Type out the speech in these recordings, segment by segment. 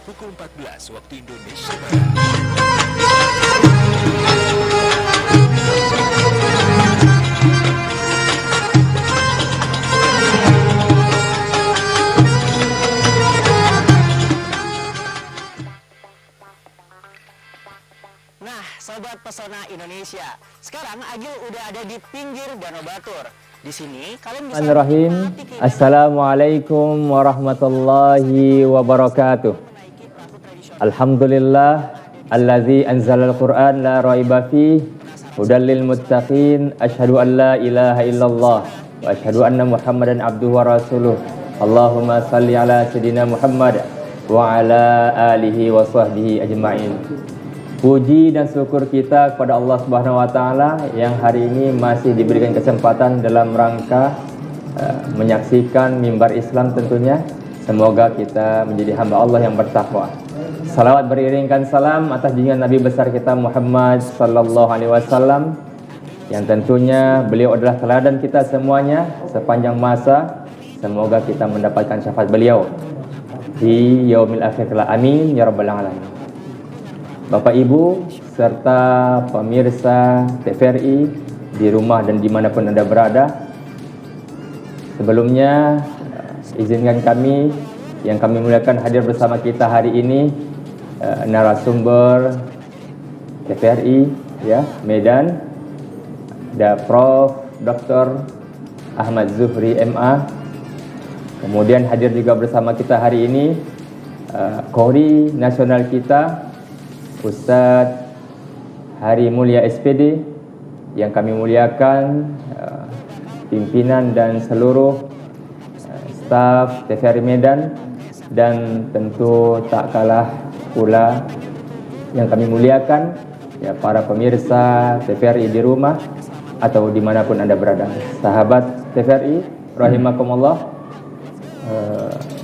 Pukul 14 waktu Indonesia Barat. Nah, sobat pesona Indonesia, sekarang Agil udah ada di pinggir Danau Batur. Di sini kalian bisa Bismillahirrahmanirrahim. Assalamualaikum warahmatullahi wabarakatuh. Alhamdulillah allazi anzalal Qur'an la raiba fi hudal lil muttaqin. Asyhadu an la ilaha illallah wa asyhadu anna Muhammadan abduhu wa rasuluh. Allahumma salli ala sayidina Muhammad wa ala alihi wa sahbihi ajma'in. Puji dan syukur kita kepada Allah Subhanahu wa taala yang hari ini masih diberikan kesempatan dalam rangka menyaksikan mimbar Islam tentunya. Semoga kita menjadi hamba Allah yang bertakwa. Salawat beriringkan salam atas junjungan Nabi besar kita Muhammad sallallahu alaihi wasallam yang tentunya beliau adalah teladan kita semuanya sepanjang masa. Semoga kita mendapatkan syafaat beliau di yaumil akhir kelak. Amin ya rabbal alamin. Bapak Ibu serta pemirsa TVRI di rumah dan dimanapun Anda berada, sebelumnya izinkan kami yang kami muliakan hadir bersama kita hari ini narasumber TVRI ya Medan, ada Prof. Dr. Ahmad Zuhri MA. Kemudian hadir juga bersama kita hari ini Qori nasional kita Ustadz Hari Mulia SPD yang kami muliakan, pimpinan dan seluruh staf TVRI Medan, dan tentu tak kalah pula yang kami muliakan ya para pemirsa TVRI di rumah atau dimanapun Anda berada. Sahabat TVRI rahimakumullah,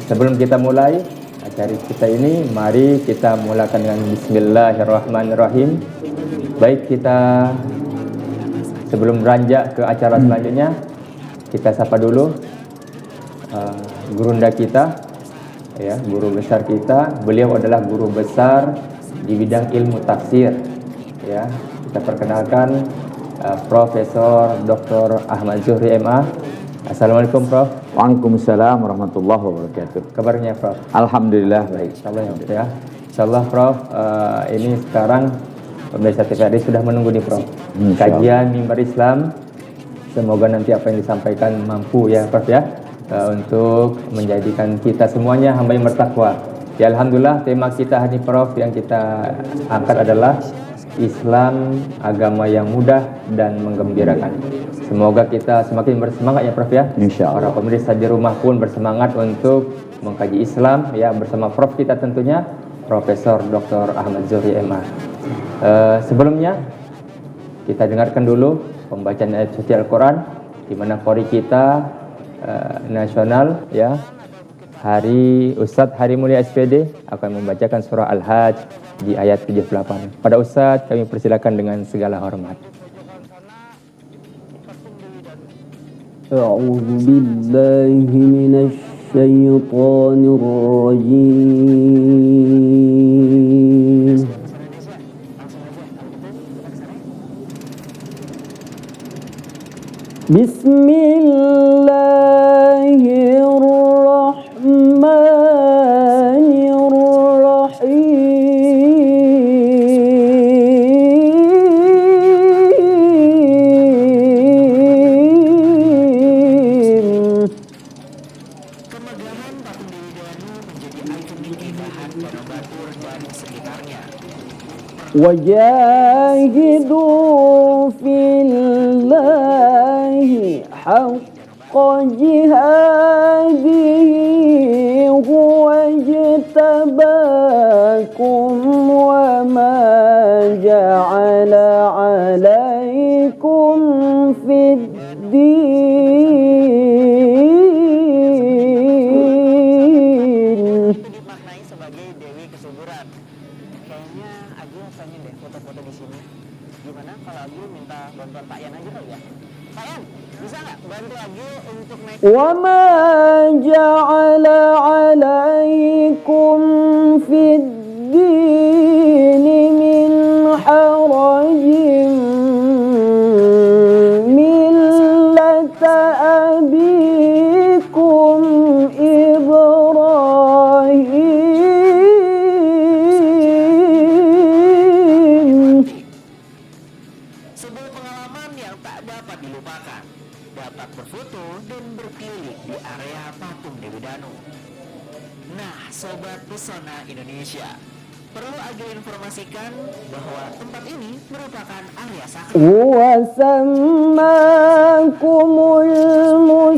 sebelum kita mulai acara kita ini, mari kita mulakan dengan Bismillahirrahmanirrahim. Baik, kita sebelum beranjak ke acara selanjutnya, kita sapa dulu gurunda kita, ya, guru besar kita. Beliau adalah guru besar di bidang ilmu tafsir. Ya, kita perkenalkan Profesor Dr. Ahmad Zuhri MA. Assalamualaikum Prof. Waalaikumsalam warahmatullahi wabarakatuh. Kabarnya Prof? Alhamdulillah baik. Insyaallah ya. Insyaallah Prof, ini sekarang pemirsa TVRI sudah menunggu nih Prof. Kajian mimbar Islam. Semoga nanti apa yang disampaikan mampu ya Prof ya, untuk menjadikan kita semuanya hamba yang bertakwa. Ya alhamdulillah, tema kita hari ini Prof yang kita angkat adalah Islam, agama yang mudah dan menggembirakan. Semoga kita semakin bersemangat ya Prof ya. Para pemirsa di rumah pun bersemangat untuk mengkaji Islam ya bersama Prof kita tentunya, Profesor Dr. Ahmad Zuhri MA. Sebelumnya kita dengarkan dulu pembacaan ayat suci Al-Quran di mana Qori kita nasional ya, Ustadz Hari Mulia SPD akan membacakan surah Al-Hajj di ayat 78. Pada Ustadz kami persilakan dengan segala hormat. أعوذ بالله من الشيطان الرجيم بسم الله الرحمن الرحيم وجاهدوا في الله حق جهاده هو اجتباكم وما جعل عليكم في الدين sebagai Dewi Kesuburan. Kayaknya Agil pengen deh foto-foto di sini. Gimana kalau Agil minta bantuan Pak Yan aja kali ya? Pak Yan, bisa nggak bantu Agil untuk naik? وما جعل عليكم في الدين من حرج ملة أبيكم إبراهيم Sebuah pengalaman yang tak dapat dilupakan. Dapat berfoto dan berkeliling di area patung Dewi Danu. Nah, Sobat Pesona Indonesia, perlu Agil informasikan bahwa tempat ini merupakan area sakral. وسماكم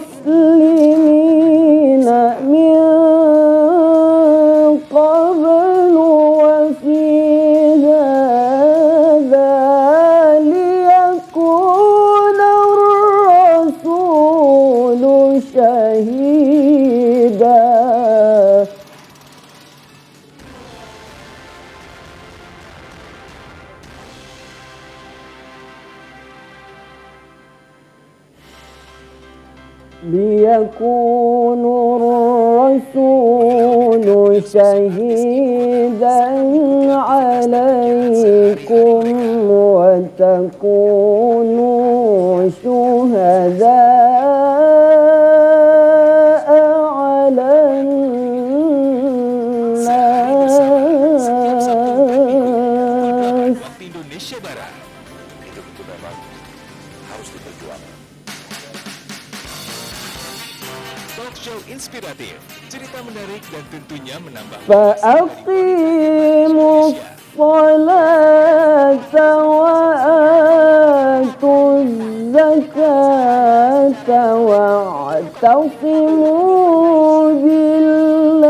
المسلمين من قبل وفي هذا ليكون الرسول شهيدا ليكون الرسول شهيدا عليكم وتكونوا شهداء على الناس. Waktu Indonesia Barat. Hidup itu memang harus diperjuangkan. Talk show inspiratif, cerita menarik dan tentunya menambah فأقيموا الصلاة وآتوا الزكاة واعتصموا بالله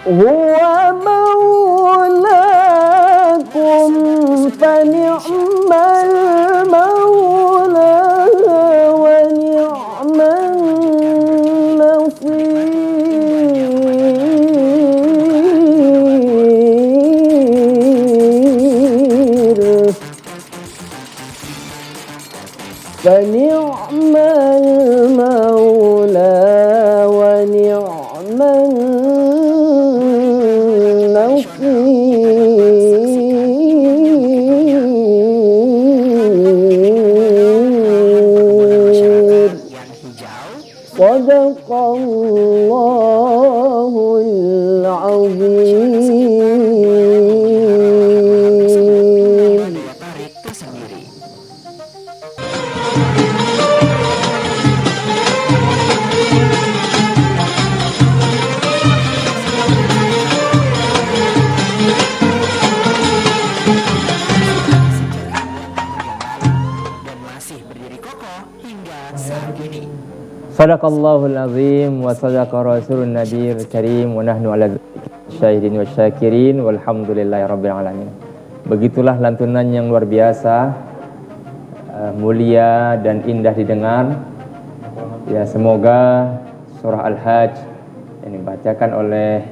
هو مولاكم فنعم المولى ونعم النصير فنعم المولى ونعم النصير Yang hijau, صدق الله العظيم. daya tarik tersendiri. Dan masih berdiri kokoh hingga saat ini. Sadaqallahul azim wa sadaqa rasulun nabiyil karim wa nahnu ala syahidin wa syakirin walhamdulillahi rabbil alamin. Begitulah lantunan yang luar biasa, mulia dan indah didengar. Ya, semoga surah Al-Hajj yang dibacakan oleh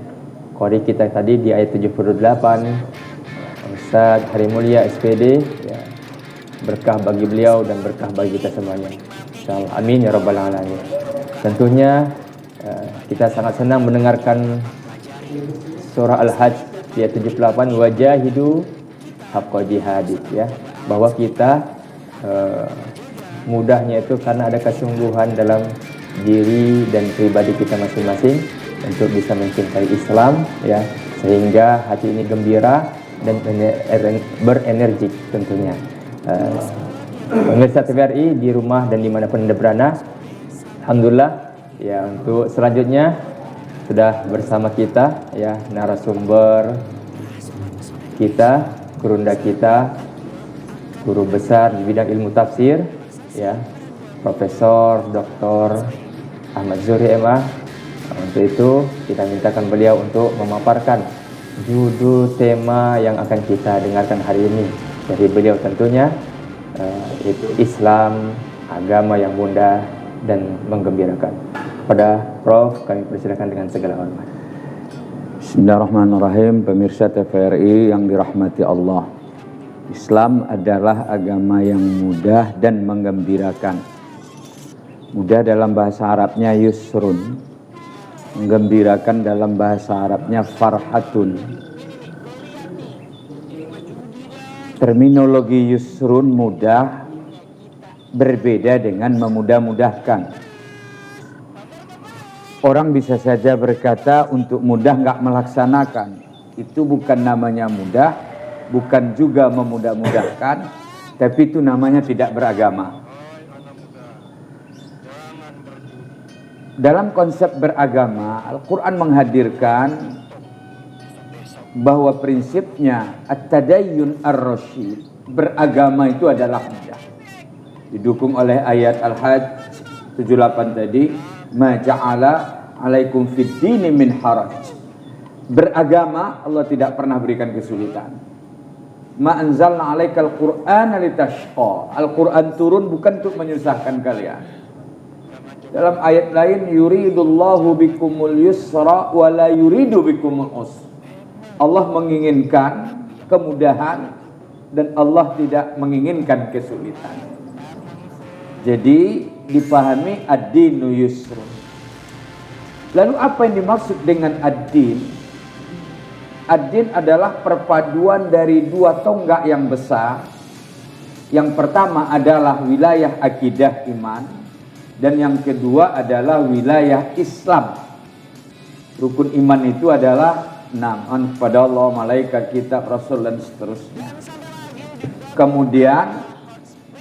qari kita tadi di ayat 78, Ustaz Hari Mulia SPD, ya, berkah bagi beliau dan berkah bagi kita semuanya. Insyaallah, amin ya rabbal alamin. Tentunya kita sangat senang mendengarkan surah Al-Hajj ayat 78, wajahidu haqqa jihadi, ya, bahwa kita mudahnya itu karena ada kesungguhan dalam diri dan pribadi kita masing-masing untuk bisa mencintai Islam, ya, sehingga hati ini gembira dan berenergi tentunya. Pemirsa TVRI di rumah dan dimanapun Anda berada, alhamdulillah, ya, untuk selanjutnya sudah bersama kita, ya, narasumber kita, gurunda kita, guru besar di bidang ilmu tafsir, ya, Profesor Dr. Ahmad Zuhri MA, Untuk itu kita mintakan beliau untuk memaparkan judul tema yang akan kita dengarkan hari ini dari beliau tentunya, yaitu Islam, agama yang mudah dan menggembirakan. Pada Prof, kami persilakan dengan segala hormat. Bismillahirrahmanirrahim. Pemirsa TVRI yang dirahmati Allah, Islam adalah agama yang mudah dan menggembirakan. Mudah dalam bahasa Arabnya yusrun, menggembirakan dalam bahasa Arabnya farhatun. Terminologi yusrun, mudah, berbeda dengan memudah-mudahkan. Orang bisa saja berkata untuk mudah nggak melaksanakan. Itu bukan namanya mudah, bukan juga memudah-mudahkan, tapi itu namanya tidak beragama. Dalam konsep beragama, Al-Quran menghadirkan bahwa prinsipnya at-tadayyun ar-rasyid, beragama itu adalah mudah. Didukung oleh ayat Al-Hajj 78 tadi, ma ja'ala alaikum fid dini min haraj. Beragama Allah tidak pernah berikan kesulitan. Ma anzalna alaikal qur'ana litashqa. Al-Quran turun bukan untuk menyusahkan kalian. Dalam ayat lain, yuridullahu bikumul yusra wa la yuridu bikumul usra. Allah menginginkan kemudahan dan Allah tidak menginginkan kesulitan. Jadi dipahami ad-dinu yusrun. Lalu apa yang dimaksud dengan ad-din? Ad-din adalah perpaduan dari dua tonggak yang besar. Yang pertama adalah wilayah akidah iman, dan yang kedua adalah wilayah Islam. Rukun iman itu adalah 6, kepada Allah, malaikat, kitab, rasul, dan seterusnya. Kemudian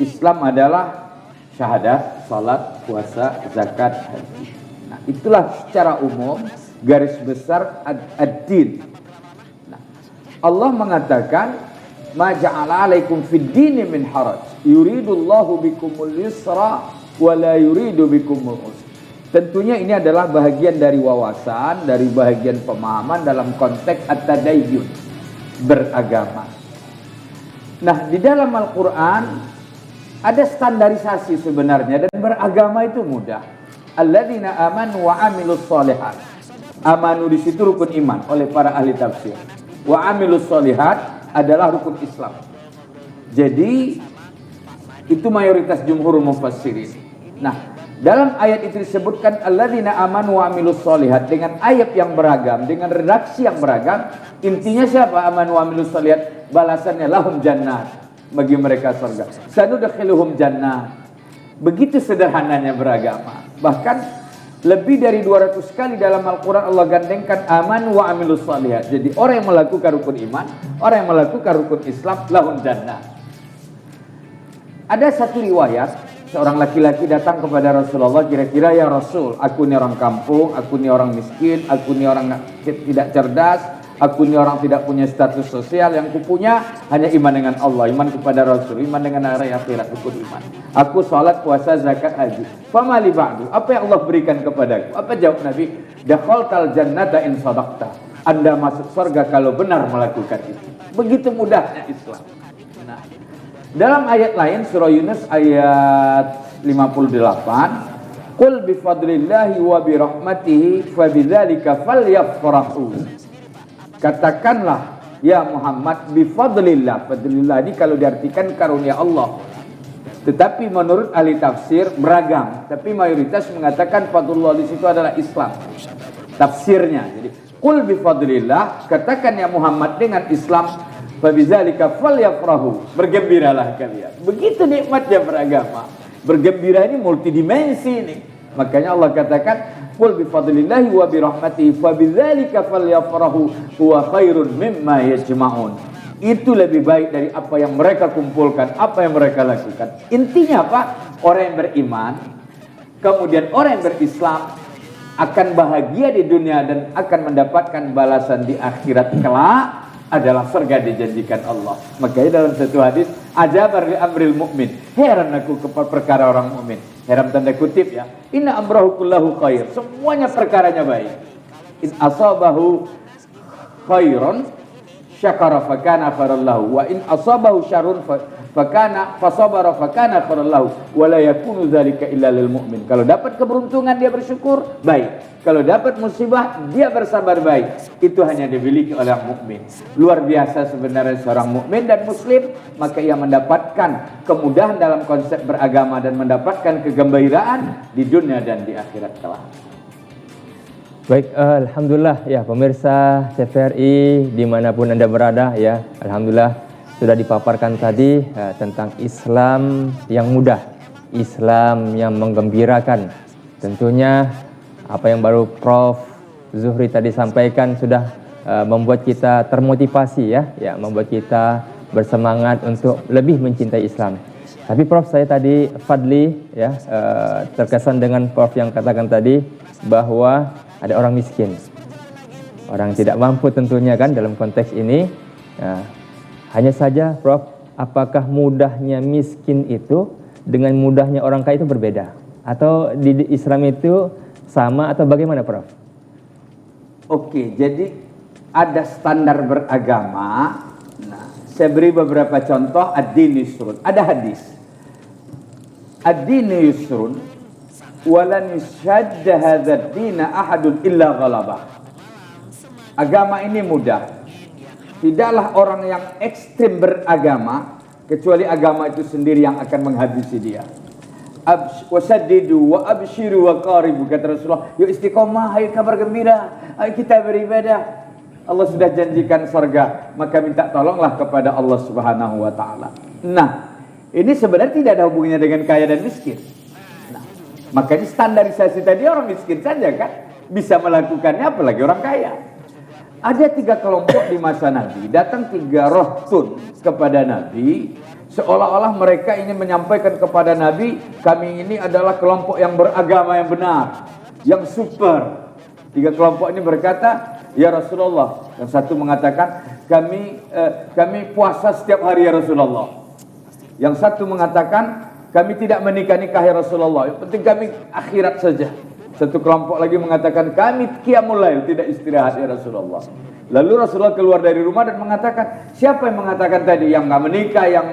Islam adalah syahadat, salat, puasa, zakat, haji. Nah, itulah secara umum garis besar ad-din. Nah, Allah mengatakan ma ja'ala alaikum fid dini min haraj yuridullahu bikumul yusra wa la yuridu bikumul usra. Tentunya ini adalah bahagian dari wawasan, dari bahagian pemahaman dalam konteks at-tadayyun, beragama. Nah, di dalam Al-Quran ada standarisasi sebenarnya, dan beragama itu mudah. Alladzina amanu wa amilus sholihat. Amanu di situ rukun iman oleh para ahli tafsir. Wa amilus sholihat adalah rukun Islam. Jadi itu mayoritas jumhur mufassirin. Nah, dalam ayat itu disebutkan alladzina amanu wa amilus sholihat dengan ayat yang beragam, dengan redaksi yang beragam. Intinya siapa amanu wa amilus sholihat? Balasannya lahum jannat, bagi mereka surga. Sanudkhiluhum jannat. Begitu sederhananya beragama. Bahkan lebih dari 200 kali dalam Al-Quran Allah gandengkan amanu wa amilus sholihat. Jadi orang yang melakukan rukun iman, orang yang melakukan rukun Islam, lahum jannat. Ada satu riwayat, seorang laki-laki datang kepada Rasulullah, kira-kira ya Rasul, aku ini orang kampung, aku ini orang miskin, aku ini orang tidak cerdas, aku ini orang tidak punya status sosial, yang kupunya hanya iman dengan Allah, iman kepada Rasul, iman dengan hari akhirat, rukun iman. Aku salat, puasa, zakat, haji. Fama li ba'du, apa yang Allah berikan kepadaku? Apa jawab Nabi? Dakhaltal jannata in sadaqta. Anda masuk surga kalau benar melakukan itu. Begitu mudahnya Islam. Nah, dalam ayat lain surah Yunus ayat 58, qul bi fadlillahi wa bi rahmatihi fabidzalika falyafrahu. Katakanlah ya Muhammad bi fadlillah. Fadlillah ini kalau diartikan karunia Allah. Tetapi menurut ahli tafsir beragam, tapi mayoritas mengatakan fadlullah di situ adalah Islam. Tafsirnya. Jadi qul bi fadlillah, katakan ya Muhammad dengan Islam. Fabidzalika falyafrahu, bergembiralah kalian. Begitu nikmatnya beragama. Bergembira ini multidimensi ini. Makanya Allah katakan qul bi fadlillahi wa bi rahmatihi fabidzalika falyafrahu huwa khairun mimma yajma'un. Itu lebih baik dari apa yang mereka kumpulkan, apa yang mereka lakukan. Intinya apa? Orang yang beriman, kemudian orang yang berislam akan bahagia di dunia dan akan mendapatkan balasan di akhirat kelak adalah surga dijanjikan Allah. Makanya dalam satu hadis Ajabar li amril mu'min. Heran aku kepada perkara orang mukmin. Heran tanda kutip ya. Inna amrahu kullahu khair. Semuanya perkaranya baik. In asabahu khairon syakara fakana khairallahu wa in asabahu syarrun fakana fasabara fakana khairallahu wa la yakunu dzalika illa lil mu'min. Kalau dapat keberuntungan dia bersyukur, baik. Kalau dapat musibah dia bersabar, baik. Itu hanya dimiliki oleh orang mukmin. Luar biasa sebenarnya seorang mukmin dan muslim, maka ia mendapatkan kemudahan dalam konsep beragama dan mendapatkan kegembiraan di dunia dan di akhirat kelak. Baik, alhamdulillah ya pemirsa TVRI dimanapun Anda berada ya, alhamdulillah sudah dipaparkan tadi tentang Islam yang mudah, Islam yang menggembirakan. Tentunya apa yang baru Prof Zuhri tadi sampaikan sudah membuat kita termotivasi ya, membuat kita bersemangat untuk lebih mencintai Islam. Tapi Prof, saya tadi Fadli ya terkesan dengan Prof yang katakan tadi bahwa ada orang miskin, orang tidak mampu tentunya kan dalam konteks ini. Nah, hanya saja Prof, apakah mudahnya miskin itu dengan mudahnya orang kaya itu berbeda? Atau di Islam itu sama atau bagaimana Prof? Oke, jadi ada standar beragama. Nah, saya beri beberapa contoh. Ad-din yusrun. Ada hadis. Ad-din yusrun. Walan yushadda hadzal dina ahadun illa ghalabah. Agama ini mudah. Tidaklah orang yang ekstrim beragama kecuali agama itu sendiri yang akan menghabisi dia. Wasaddidu wa abshiru wa qaribu, kata Rasulullah. Yuk istiqomah, ayo kabar gembira, ayo kita beribadah. Allah sudah janjikan surga, maka minta tolonglah kepada Allah Subhanahu wa taala. Nah, ini sebenarnya tidak ada hubungannya dengan kaya dan miskin. Nah, makanya standarisasi tadi orang miskin saja kan bisa melakukannya, apalagi orang kaya. Ada 3 kelompok di masa Nabi, datang 3 rohtun kepada Nabi, seolah-olah mereka ingin menyampaikan kepada Nabi, kami ini adalah kelompok yang beragama yang benar, yang super. 3 kelompok ini berkata, ya Rasulullah. Yang satu mengatakan, kami puasa setiap hari ya Rasulullah. Yang satu mengatakan, kami tidak menikah-nikah ya Rasulullah, yang penting kami akhirat saja. Satu kelompok lagi mengatakan, kami qiyamul lail, tidak istirahat ya Rasulullah. Lalu Rasulullah keluar dari rumah dan mengatakan, siapa yang mengatakan tadi? Yang nggak menikah, yang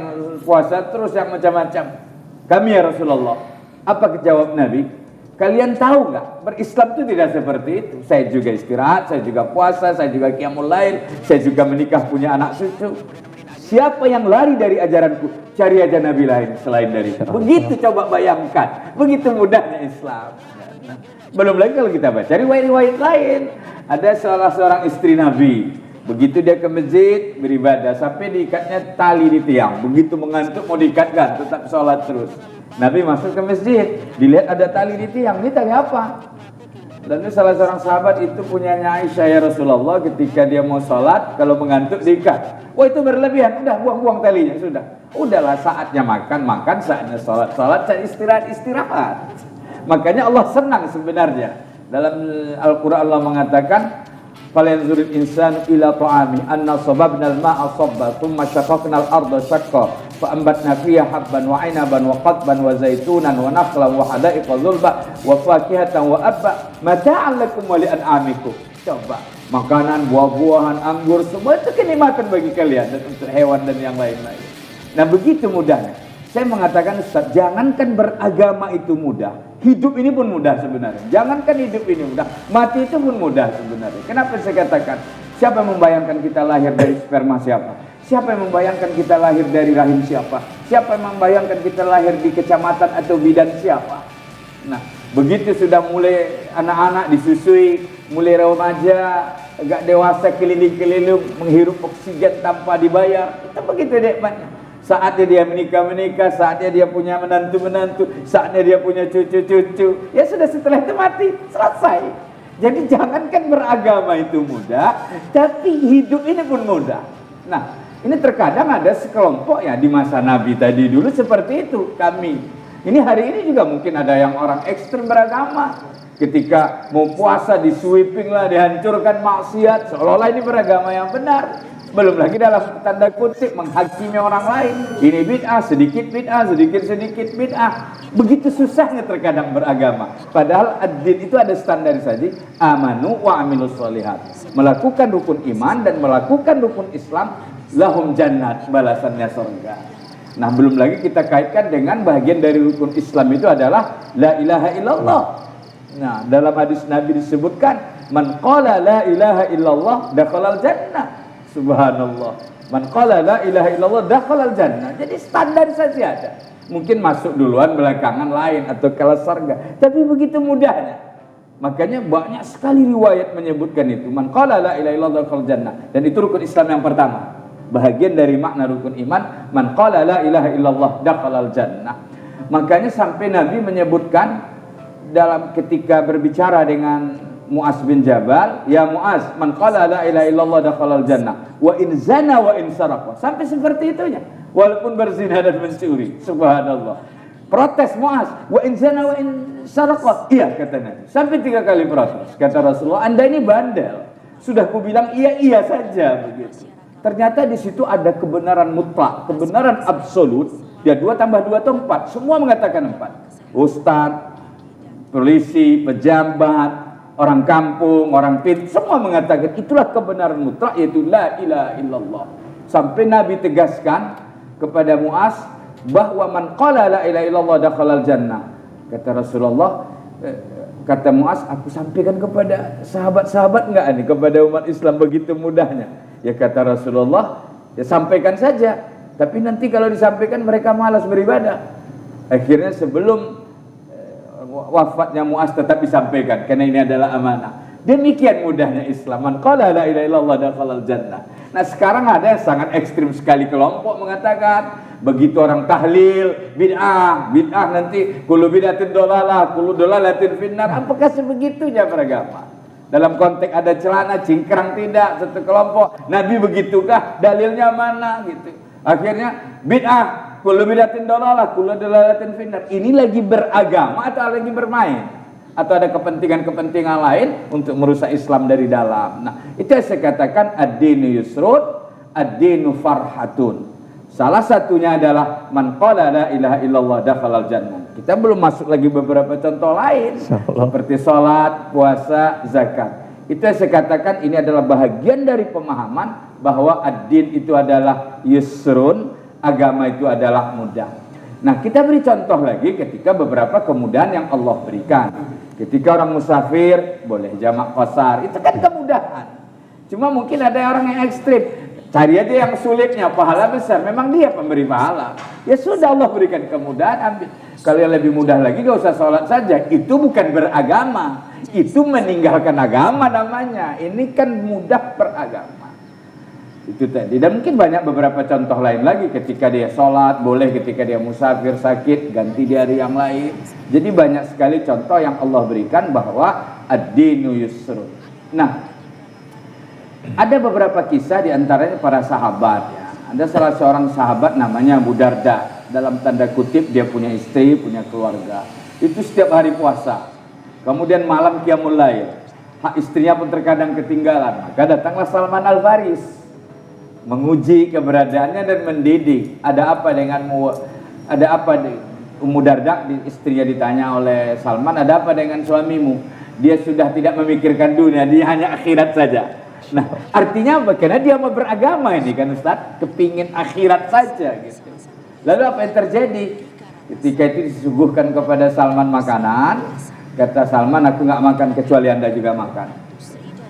puasa terus, yang macam-macam. Kami ya Rasulullah. Apa kejawab Nabi? Kalian tahu nggak? Berislam itu tidak seperti itu. Saya juga istirahat, saya juga puasa, saya juga qiyamul lail, saya juga menikah punya anak cucu. Siapa yang lari dari ajaranku, cari aja Nabi lain selain dari itu. Begitu, coba bayangkan. Begitu mudahnya Islam. Belum lagi kalau kita baca riwayat-riwayat lain. Ada salah seorang istri Nabi. Begitu dia ke masjid beribadah, sampai diikatnya tali di tiang. Begitu mengantuk mau diikatkan, tetap sholat terus. Nabi masuk ke masjid, dilihat ada tali di tiang. Ini tali apa? Dan salah seorang sahabat itu punyanya Aisyah, ya Rasulullah, ketika dia mau sholat, kalau mengantuk diikat. Wah, itu berlebihan, udah buang-buang talinya, sudah. Udahlah, saatnya makan, saatnya sholat, saatnya istirahat. Makanya Allah senang sebenarnya. Dalam Al-Quran Allah mengatakan, "Falyanzuril insanu ila ta'ami anna sababna al-ma'a sabba thumma shaqaqna al-arda shaqqa fa ambatna fiha habban wa 'inaban wa qadban wa zaitunan wa nakhlan wa hada'iqa zulba wa fakihatan wa abba mata'an lakum wa li'an'amikum." Coba, makanan, buah-buahan, anggur, semua itu kenikmatan bagi kalian dan untuk hewan dan yang lain-lain. Nah, begitu mudahnya. Saya mengatakan, Ustaz, jangankan beragama itu mudah, hidup ini pun mudah sebenarnya. Jangankan hidup ini mudah, mati itu pun mudah sebenarnya. Kenapa saya katakan? Siapa yang membayangkan kita lahir dari sperma siapa? Siapa yang membayangkan kita lahir dari rahim siapa? Siapa yang membayangkan kita lahir di kecamatan atau bidan siapa? Nah, begitu sudah mulai anak-anak disusui, mulai remaja, agak dewasa, keliling-keliling menghirup oksigen tanpa dibayar, itu begitu nikmatnya. Saatnya dia menikah, saatnya dia punya menantu-menantu, saatnya dia punya cucu-cucu. Ya sudah, setelah itu mati, selesai. Jadi jangankan beragama itu mudah, tapi hidup ini pun mudah. Nah, ini terkadang ada sekelompok ya di masa Nabi tadi dulu seperti itu. Kami, ini hari ini juga mungkin ada yang orang ekstrem beragama. Ketika mau puasa, di sweeping lah, dihancurkan maksiat, seolah-olah ini beragama yang benar. Belum lagi dalam tanda kutip menghakimi orang lain. Ini bid'ah, sedikit bid'ah. Begitu susahnya terkadang beragama. Padahal ad-din itu ada standarisasi. Amanu wa amilus sholihat. Melakukan rukun iman dan melakukan rukun Islam, lahum jannat, balasannya surga. Nah, belum lagi kita kaitkan dengan bagian dari rukun Islam itu adalah la ilaha illallah. Nah, dalam hadis Nabi disebutkan, man qala la ilaha illallah dakhalal jannah. Subhanallah. Man qala la ilaha illallah dakhalal jannah. Jadi standarisasi ada. Mungkin masuk duluan, belakangan lain, atau kalau surga. Tapi begitu mudahnya. Makanya banyak sekali riwayat menyebutkan itu. Man qala la ilaha illallah dakhalal jannah. Dan itu rukun Islam yang pertama. Bahagian dari makna rukun iman, man qala la ilaha illallah dakhalal jannah. Makanya sampai Nabi menyebutkan dalam ketika berbicara dengan Mu'az bin Jabal, ya Mu'az, man qala la ilaha illallah dakhalal jannah wa in zana wa in saraqa. Sampai seperti itunya, walaupun berzina dan mencuri. Subhanallah. Protes Mu'az, wa in zana wa in saraqa. Iya, kata Nabi. Sampai 3 kali protes. Kata Rasulullah, Anda ini bandel. Sudah kubilang iya saja begitu. Ternyata di situ ada kebenaran mutlak, kebenaran absolut. Ya 2 tambah 2 itu 4. Semua mengatakan 4. Ustaz, polisi, pejabat, orang kampung, orang semua mengatakan itulah kebenaran mutlak, yaitu la ilaha illallah. Sampai Nabi tegaskan kepada Mu'az bahwa man qala la ilaha illallah dakhalal jannah. Kata Rasulullah, kata Mu'az, aku sampaikan kepada sahabat-sahabat enggak ini, kepada umat Islam begitu mudahnya. Ya kata Rasulullah, ya sampaikan saja. Tapi nanti kalau disampaikan mereka malas beribadah. Akhirnya sebelum wafatnya Mu'az tetap disampaikan karena ini adalah amanah. Demikian mudahnya Islam. Man qala la ilaha illallah dakhalal jannah. Nah, sekarang ada yang sangat ekstrim sekali kelompok mengatakan begitu orang tahlil bid'ah nanti kullu bid'atin dolalah, kullu dolalatin finnar. Apakah sebegitunya beragama? Dalam konteks ada celana cingkrang tidak satu kelompok. Nabi begitukah? Dalilnya mana gitu. Akhirnya bid'ah kullu bid'atin dalalah, kullu dalalatin finnar. Ini lagi beragama atau lagi bermain? Atau ada kepentingan-kepentingan lain untuk merusak Islam dari dalam. Nah, itu yang saya katakan ad-dinu yusrun, ad-dinu farhatun. Salah satunya adalah man qala la ilaha illallah dakhalal jannah. Kita belum masuk lagi beberapa contoh lain seperti salat, puasa, zakat. Itu yang saya katakan ini adalah bahagian dari pemahaman bahwa ad-din itu adalah yusrun, agama itu adalah mudah. Nah, kita beri contoh lagi ketika beberapa kemudahan yang Allah berikan. Ketika orang musafir boleh jamak qasar, itu kan kemudahan. Cuma mungkin ada orang yang ekstrim, cari aja yang sulitnya, pahala besar. Memang dia pemberi pahala. Ya sudah, Allah berikan kemudahan, ambil. Kalau yang lebih mudah lagi gak usah sholat saja. Itu bukan beragama, itu meninggalkan agama namanya. Ini kan mudah beragama. Itu tadi. Dan mungkin banyak beberapa contoh lain lagi. Ketika dia sholat boleh, ketika dia musafir sakit ganti di hari yang lain. Jadi banyak sekali contoh yang Allah berikan bahwa ad-dinu yusrun. Nah, ada beberapa kisah diantaranya para sahabat ya. Ada salah seorang sahabat namanya Abu Darda. Dalam tanda kutip dia punya istri, punya keluarga. Itu setiap hari puasa. Kemudian malam qiyamul lail. Hak istrinya pun terkadang ketinggalan. Maka datanglah Salman Al-Faris menguji keberadaannya dan mendidik. Ada apa denganmu? Ada apa Ummu Darda, istrinya ditanya oleh Salman, ada apa dengan suamimu? Dia sudah tidak memikirkan dunia, dia hanya akhirat saja. Nah, artinya apa? Karena dia mau beragama ini kan Ustaz, kepingin akhirat saja gitu. Lalu apa yang terjadi? Ketika itu disuguhkan kepada Salman makanan, kata Salman, aku nggak makan kecuali Anda juga makan.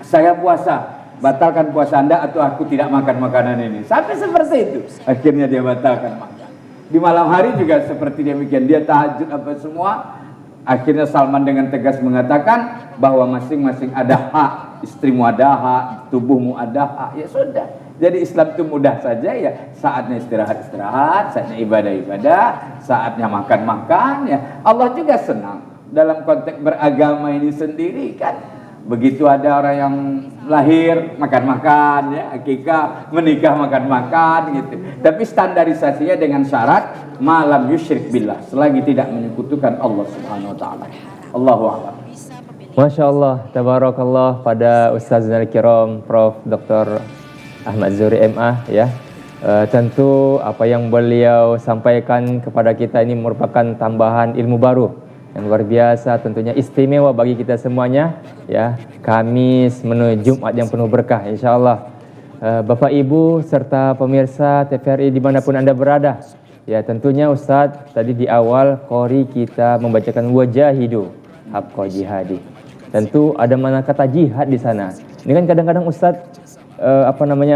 Saya puasa, batalkan puasa Anda atau aku tidak makan makanan ini. Sampai seperti itu. Akhirnya dia batalkan makan. Di malam hari juga seperti demikian, dia tahajud apa semua. Akhirnya Salman dengan tegas mengatakan bahwa masing-masing ada hak, istrimu ada hak, tubuhmu ada hak. Ya sudah. Jadi Islam itu mudah saja ya. Saatnya istirahat, saatnya ibadah, saatnya makan ya. Allah juga senang dalam konteks beragama ini sendiri kan. Begitu ada orang yang lahir makan ya, akikah, menikah makan gitu. Tapi standarisasinya dengan syarat malam yusyrik billah, selagi tidak menyekutukan Allah Subhanahu wa taala. Allahu a'lam. Masya Allah, tabarakallah pada Ustaz Al-Kiram, Prof. Dr. Ahmad Zuri MA ya. Tentu apa yang beliau sampaikan kepada kita ini merupakan tambahan ilmu baru yang luar biasa, tentunya istimewa bagi kita semuanya ya. Kamis menuju Jumat yang penuh berkah insyaallah. Bapak Ibu serta pemirsa TVRI dimanapun Anda berada, ya tentunya Ustadz tadi di awal qori kita membacakan wajahidu haqqa jihadi. Tentu ada mana kata jihad di sana. Ini kan kadang-kadang Ustadz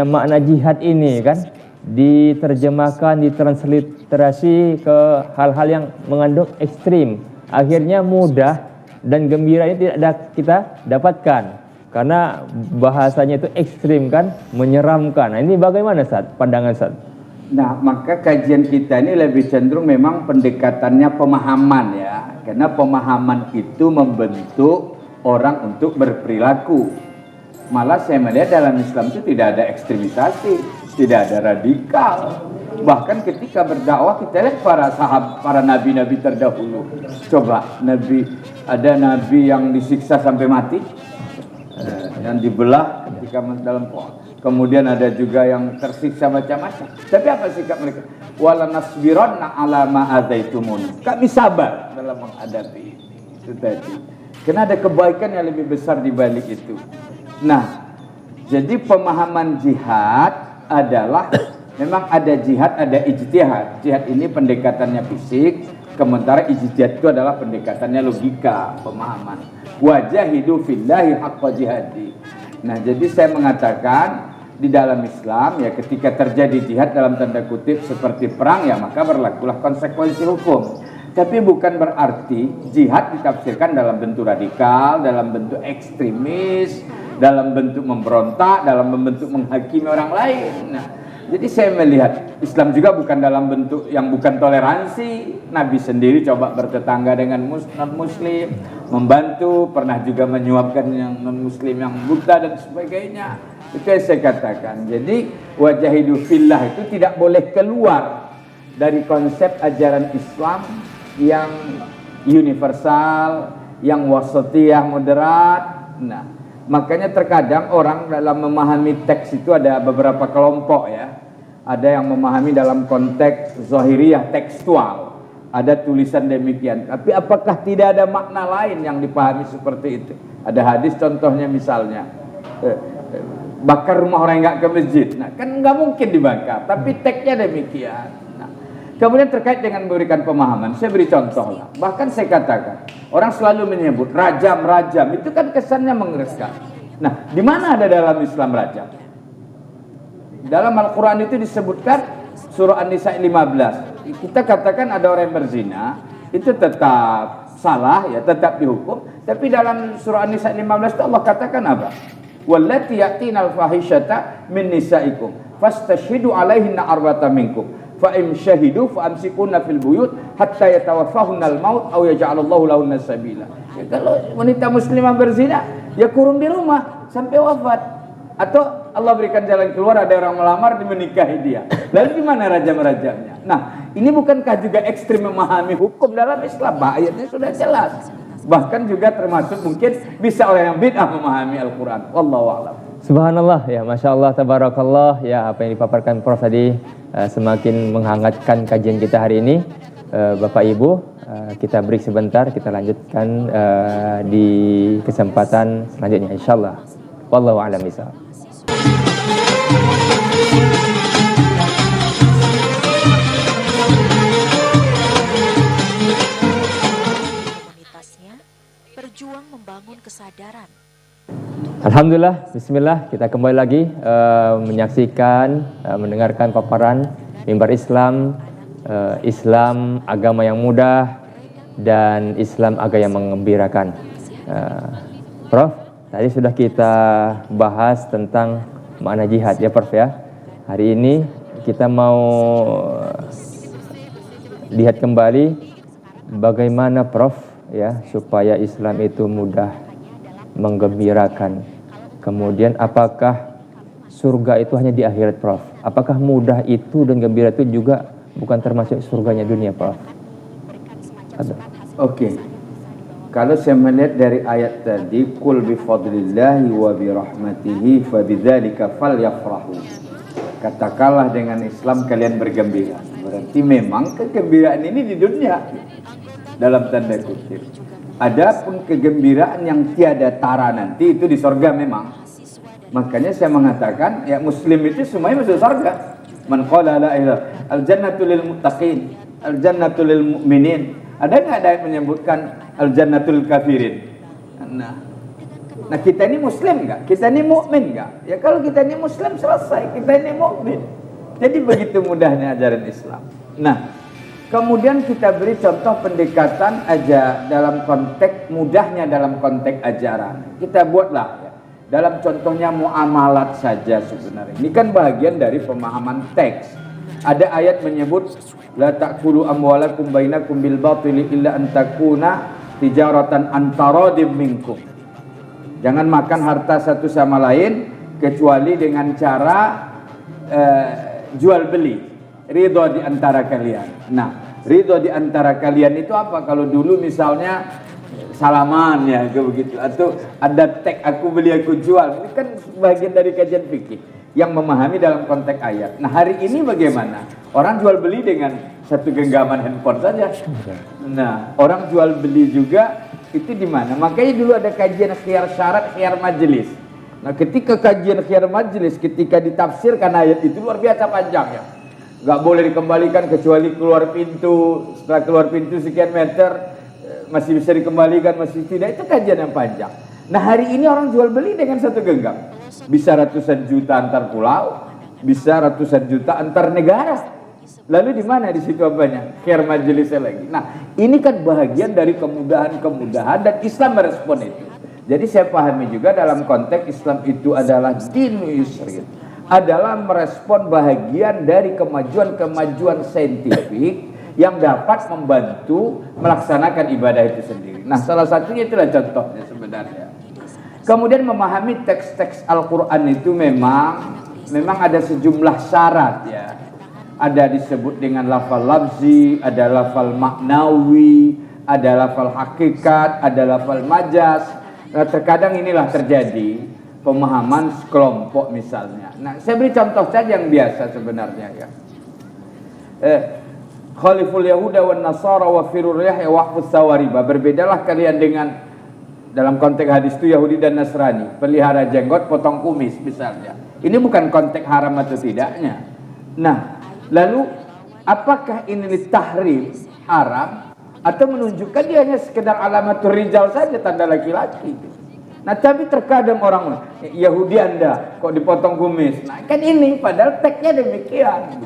makna jihad ini kan diterjemahkan, ditransliterasi ke hal-hal yang mengandung ekstrim. Akhirnya mudah dan gembira ini tidak kita dapatkan karena bahasanya itu ekstrim kan, menyeramkan. Nah, ini bagaimana Ustaz? Pandangan Ustaz? Nah, maka kajian kita ini lebih cenderung memang pendekatannya pemahaman ya. Karena pemahaman itu membentuk orang untuk berperilaku. Malah saya melihat dalam Islam itu tidak ada ekstremisasi, tidak ada radikal. Bahkan ketika berdakwah kita lihat para nabi-nabi terdahulu. Coba ada nabi yang disiksa sampai mati, yang dibelah ketika dalam pohon. Kemudian ada juga yang tersiksa macam-macam. Tapi apa sikap mereka? Wala nasbiranna ala ma adzaitumuni. Kami sabar dalam menghadapi itu tadi. Karena ada kebaikan yang lebih besar di balik itu. Nah, jadi pemahaman jihad adalah memang ada jihad, ada ijtihad. Jihad ini pendekatannya fisik, sementara ijtihad itu adalah pendekatannya logika, pemahaman. Wajahidu fillahi haqqa jihadi. Nah, jadi saya mengatakan di dalam Islam ya ketika terjadi jihad dalam tanda kutip seperti perang ya maka berlakulah konsekuensi hukum. Tapi bukan berarti jihad ditafsirkan dalam bentuk radikal, dalam bentuk ekstremis, dalam bentuk memberontak, dalam bentuk menghakimi orang lain. Nah, jadi saya melihat Islam juga bukan dalam bentuk yang bukan toleransi. Nabi sendiri coba bertetangga dengan non-muslim, membantu, pernah juga menyuapkan yang non-muslim yang buta dan sebagainya. Itu yang saya katakan. Jadi wajahidu fillah itu tidak boleh keluar dari konsep ajaran Islam yang universal, yang wasatiyah, moderat. Nah, makanya terkadang orang dalam memahami teks itu ada beberapa kelompok ya. Ada yang memahami dalam konteks zahiriyah tekstual. Ada tulisan demikian. Tapi apakah tidak ada makna lain yang dipahami seperti itu? Ada hadis contohnya misalnya. Bakar rumah orang yang nggak ke masjid. Nah, kan nggak mungkin dibakar. Tapi teksnya demikian. Nah, kemudian terkait dengan memberikan pemahaman. Saya beri contoh lah. Bahkan saya katakan. Orang selalu menyebut rajam-rajam. Itu kan kesannya mengereskan. Nah, di mana ada dalam Islam rajam? Dalam Al-Quran itu disebutkan surah An-Nisa 15. Kita katakan ada orang yang berzina, itu tetap salah ya, tetap dihukum. Tapi dalam surah An-Nisa 15 itu Allah katakan apa? Wallati ya'tinal fahisyata min nisaikum fastashhidu 'alaihinna arba'atan minkum fa in syahidu fa amsikunna fil buyut hatta yatawaffahunal maut aw yaj'alallahu lahunna sabila. Ya, kalau wanita muslimah berzina, ya kurung di rumah sampai wafat. Atau Allah berikan jalan keluar, ada orang melamar menikahi dia. Lalu gimana rajam-rajamnya? Nah, ini bukankah juga ekstrim memahami hukum dalam Islam? Ayatnya sudah jelas. Bahkan juga termasuk mungkin bisa orang yang bid'ah memahami Al-Quran. Wallahu a'lam. Subhanallah ya, Masya Allah, Tabarakallah ya, apa yang dipaparkan Prof tadi semakin menghangatkan kajian kita hari ini. Bapak Ibu, kita break sebentar, kita lanjutkan di kesempatan selanjutnya insyaallah. Wallahu a'lam bishawab. Komunitasnya berjuang membangun kesadaran. Alhamdulillah, bismillah, kita kembali lagi menyaksikan, mendengarkan paparan mimbar Islam, Islam agama yang mudah dan Islam agama yang mengembirakan. Prof, tadi sudah kita bahas tentang makna jihad ya Prof ya. Hari ini kita mau lihat kembali bagaimana Prof ya supaya Islam itu mudah menggembirakan. Kemudian apakah surga itu hanya di akhirat Prof? Apakah mudah itu dan gembira itu juga bukan termasuk surganya dunia Prof? Oke. Kalau saya melihat dari ayat tadi, qul bi fadlillahi wa bi rahmatihi fa bidzalika falyafrahu. Katakanlah dengan Islam kalian bergembira. Berarti memang kegembiraan ini di dunia dalam tanda kutip. Adapun kegembiraan yang tiada tara nanti itu di surga memang. Makanya saya mengatakan ya muslim itu semuanya masuk surga. Man qala la ilaha al-jannatu lil muttaqin, al-jannatu lil mu'minin. Ada enggak ada yang menyebutkan al-jannatul kafirin? Nah kita ini muslim enggak? Kita ini mukmin enggak? Ya kalau kita ini muslim selesai, kita ini mukmin. Jadi begitu mudahnya ajaran Islam. Nah, kemudian kita beri contoh pendekatan aja dalam konteks mudahnya dalam konteks ajaran. Kita buatlah ya. Dalam contohnya muamalat saja sebenarnya. Ini kan bagian dari pemahaman teks. Ada ayat menyebut la ta'kulu amwalakum bainakum bil batili illa an takuna tijaratan antaradim minkum. Jangan makan harta satu sama lain kecuali dengan cara jual beli, ridho di antara kalian. Nah, ridho di antara kalian itu apa? Kalau dulu misalnya salaman ya begitu, atau ada teks aku beli aku jual, ini kan bagian dari kajian fikih yang memahami dalam konteks ayat. Nah hari ini bagaimana? Orang jual beli dengan satu genggaman handphone saja. Nah orang jual beli juga itu di mana? Makanya dulu ada kajian khiyar syarat, khiyar majelis. Nah ketika kajian khiyar majelis, ketika ditafsirkan ayat itu luar biasa panjang ya. Gak boleh dikembalikan kecuali keluar pintu, setelah keluar pintu sekian meter masih bisa dikembalikan, masih tidak. Itu kajian yang panjang. Nah hari ini orang jual beli dengan satu genggam. Bisa ratusan juta antar pulau, bisa ratusan juta antar negara. Lalu di mana di situ apanya? Khiyar majelisnya lagi. Nah, ini kan bagian dari kemudahan-kemudahan dan Islam merespon itu. Jadi saya pahami juga dalam konteks Islam itu adalah dinul yusrin. Adalah merespon bahagian dari kemajuan-kemajuan saintifik yang dapat membantu melaksanakan ibadah itu sendiri. Nah, salah satunya itulah contohnya sebenarnya. Kemudian memahami teks-teks Al-Quran itu memang ada sejumlah syarat ya. Ada disebut dengan lafal lafzi, ada lafal maknawi, ada lafal hakikat, ada lafal majaz. Nah, terkadang inilah terjadi pemahaman sekelompok misalnya. Nah, saya beri contoh saja yang biasa sebenarnya ya. Khaliful Yahuda wan Nasara wa firur Yahya waqfus sawariba. Berbedalah kalian dengan dalam konteks hadis itu Yahudi dan Nasrani, pelihara jenggot, potong kumis misalnya. Ini bukan konteks haram atau tidaknya. Nah, lalu apakah ini tahrim, haram, atau menunjukkan dia hanya sekedar alamatur rijal saja, tanda laki-laki. Nah, tapi terkadang orang Yahudi Anda kok dipotong kumis. Nah, kan ini padahal teksnya demikian.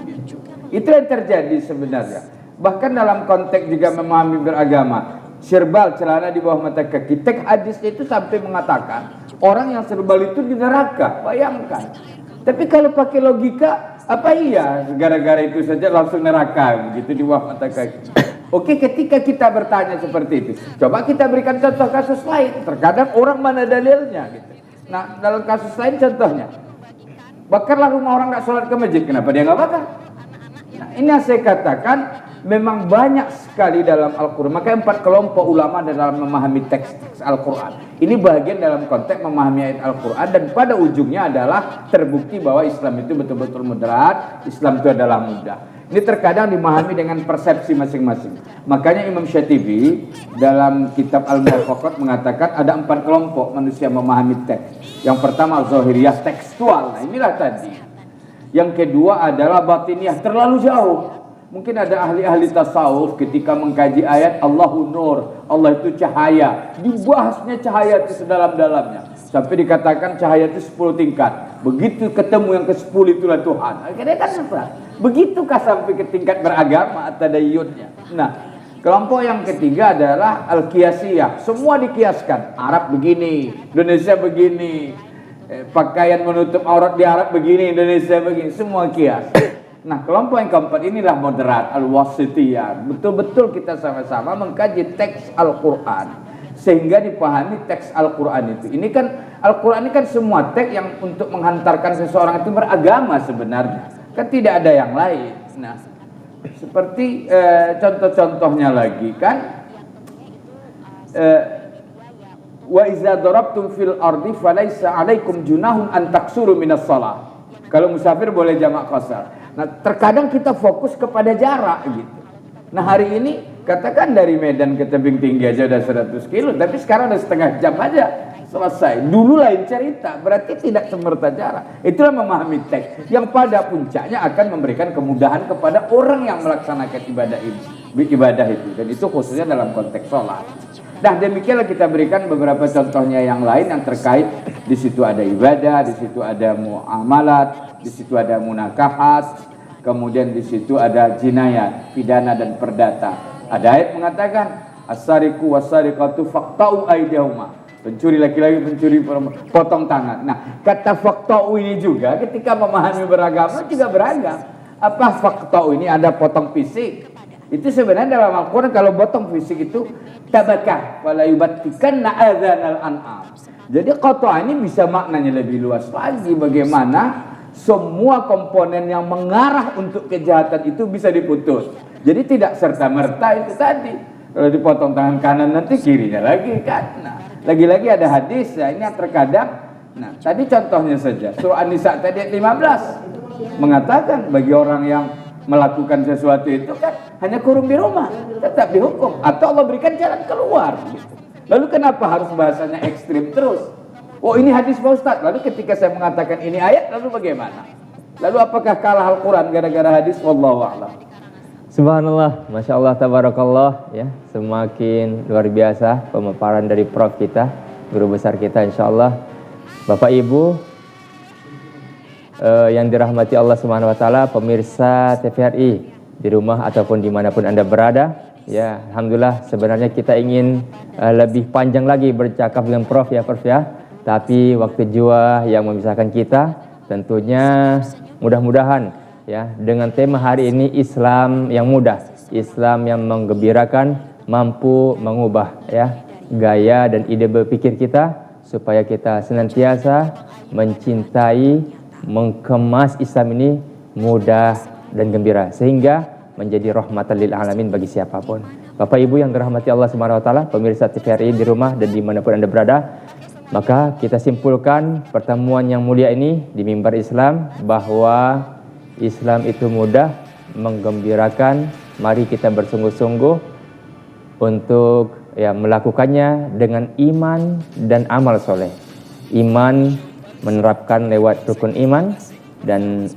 Itu yang terjadi sebenarnya. Bahkan dalam konteks juga memahami beragama. Sirbal celana di bawah mata kaki. Teks hadis itu sampai mengatakan orang yang serbal itu di neraka. Bayangkan. Tapi kalau pakai logika, apa iya gara-gara itu saja langsung neraka begitu di bawah mata kaki. Oke, ketika kita bertanya seperti itu, coba kita berikan contoh kasus lain. Terkadang orang mana dalilnya gitu. Nah, dalam kasus lain contohnya, bakarlah rumah orang nggak sholat ke masjid. Kenapa dia nggak bakar? Nah, ini yang saya katakan. Memang banyak sekali dalam Al-Quran. Maka 4 kelompok ulama dalam memahami teks Al-Quran. Ini bagian dalam konteks memahami ayat Al-Quran. Dan pada ujungnya adalah terbukti bahwa Islam itu betul-betul moderat. Islam itu adalah mudah. Ini terkadang dimahami dengan persepsi masing-masing. Makanya Imam Syatibi dalam kitab Al-Muwafaqat mengatakan ada 4 kelompok manusia memahami teks. Yang pertama zahiriyah tekstual. Nah inilah tadi. Yang kedua adalah batiniyah, terlalu jauh. Mungkin ada ahli-ahli tasawuf ketika mengkaji ayat Allahu Nur, Allah itu cahaya, dibahasnya cahaya itu sedalam-dalamnya sampai dikatakan cahaya itu 10 tingkat. Begitu ketemu yang ke-10 itulah Tuhan. Akhirnya kan sesat. Begitukah sampai ke tingkat beragama atau dayunnya? Nah, kelompok yang ketiga adalah al-qiyasiyah. Semua dikiaskan. Arab begini, Indonesia begini, pakaian menutup aurat di Arab begini, Indonesia begini, semua kias. Nah, kelompok yang keempat inilah moderat, al-wasitiyah. Betul-betul kita sama-sama mengkaji teks Al-Quran sehingga dipahami teks Al-Quran itu. Ini kan Al-Quran ini kan semua teks yang untuk menghantarkan seseorang itu beragama sebenarnya. Kan tidak ada yang lain. Nah, seperti contoh-contohnya lagi kan wa iza darabtum fil ardi falaisa 'alaikum junahun an taksuru minas shalah. Kalau musafir boleh jamak qasar. Nah, terkadang kita fokus kepada jarak gitu. Nah, hari ini katakan dari Medan ke Tebing Tinggi aja udah 100 kilo, tapi sekarang udah setengah jam aja selesai. Dulu lain cerita, berarti tidak semerta jarak. Itulah memahami teks yang pada puncaknya akan memberikan kemudahan kepada orang yang melaksanakan ibadah itu, dan itu khususnya dalam konteks sholat. Nah, demikianlah kita berikan beberapa contohnya yang lain yang terkait. Di situ ada ibadah, di situ ada muamalat, di situ ada munakahat, kemudian di situ ada jinayat, pidana dan perdata. Ada ayat mengatakan as-sariqu was-sariqatu faqta'u aydihuma. Pencuri laki-laki, pencuri perempuan, potong tangan. Nah, kata faqta'u ini juga ketika memahami beragama juga beragam. Apa faqta'u ini? Ada potong fisik. Itu sebenarnya dalam Al-Quran kalau potong fisik itu tabakah wala yubattikanna adzanal an'am. Jadi qata' ini bisa maknanya lebih luas lagi, bagaimana semua komponen yang mengarah untuk kejahatan itu bisa diputus. Jadi tidak serta-merta itu tadi. Kalau dipotong tangan kanan nanti kirinya lagi kan. Nah, lagi-lagi ada hadis ya, ini yang terkadang. Nah, tadi contohnya saja. Surah An-Nisa tadi ayat 15 mengatakan bagi orang yang melakukan sesuatu itu kan hanya kurung di rumah, tetap dihukum atau Allah berikan jalan keluar. Lalu kenapa harus bahasanya ekstrim terus? Oh, ini hadis Pak Ustadz. Lalu ketika saya mengatakan ini ayat, lalu bagaimana? Lalu apakah kalah Al-Quran gara-gara hadis? Wallahu a'lam. Subhanallah, Masya Allah, Tabarakallah, ya, semakin luar biasa pemaparan dari Prof kita, guru besar kita, insya Allah. Bapak Ibu yang dirahmati Allah Subhanahu Wa Taala, pemirsa TVRI di rumah ataupun dimanapun Anda berada, ya, alhamdulillah. Sebenarnya kita ingin lebih panjang lagi bercakap dengan Prof ya, Prof ya. Tapi waktu jua yang memisahkan kita, tentunya mudah-mudahan ya dengan tema hari ini Islam yang mudah, Islam yang menggembirakan, mampu mengubah ya gaya dan ide berpikir kita supaya kita senantiasa mencintai, mengemas Islam ini mudah dan gembira sehingga menjadi rahmatan lil alamin bagi siapapun. Bapak Ibu yang dirahmati Allah Subhanahu Wa Taala, pemirsa TVRI di rumah dan dimanapun Anda berada, maka kita simpulkan pertemuan yang mulia ini di mimbar Islam bahwa Islam itu mudah, menggembirakan. Mari kita bersungguh-sungguh untuk ya melakukannya dengan iman dan amal soleh. Iman menerapkan lewat rukun iman dan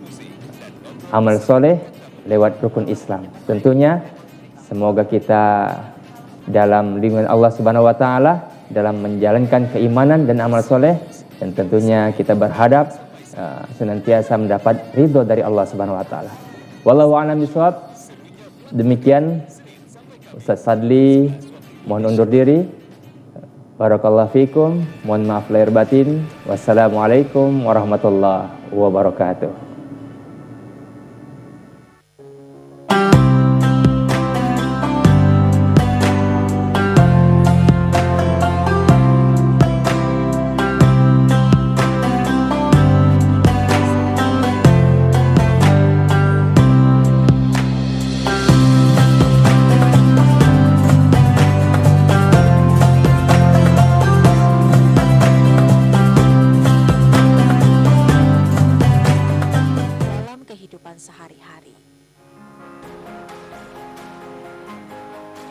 amal soleh lewat rukun Islam. Tentunya semoga kita dalam lindungan Allah Subhanahu Wa Taala dalam menjalankan keimanan dan amal soleh, dan tentunya kita berhadap senantiasa mendapat ridho dari Allah Subhanahu Wa Taala. Wallahu a'lam bishawab. Demikian Ustaz Sadli mohon undur diri. Barakallahu fikum. Mohon maaf lahir batin. Wassalamualaikum warahmatullahi wabarakatuh.